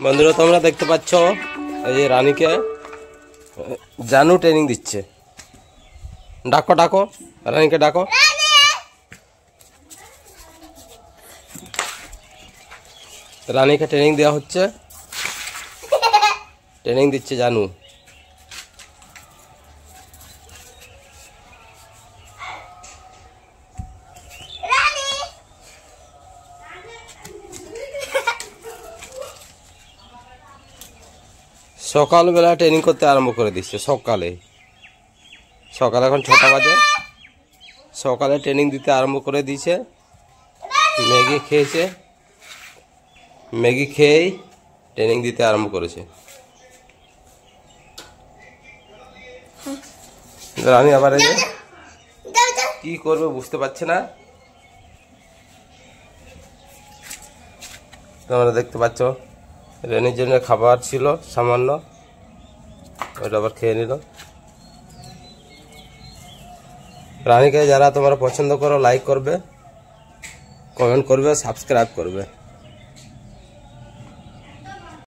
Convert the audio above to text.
বন্ধুরা তোমরা দেখতে পাচ্ছ এই যে রানীকে জানু ট্রেনিং দিচ্ছে। ডাকো ডাকো রানীকে ডাকো। রানীকে ট্রেনিং দেওয়া হচ্ছে, ট্রেনিং দিচ্ছে জানু। সকালবেলা ট্রেনিং করতে আরম্ভ করে দিচ্ছে। সকালে এখন 6টা বাজে। সকালে ট্রেনিং দিতে আরম্ভ করে দিয়েছে। ম্যাগি খেয়েছে, ম্যাগি খেয়েই ট্রেনিং দিতে আরম্ভ করেছে। রানী আবার কি করবে বুঝতে পারছে না। তোমরা দেখতে পাচ্ছ রানীর জন্য খাবার ছিল সামান্য, ওটা আবার খেয়ে নিল। রানীকে যারা তোমরা পছন্দ করো লাইক করবে, কমেন্ট করবে, সাবস্ক্রাইব করবে।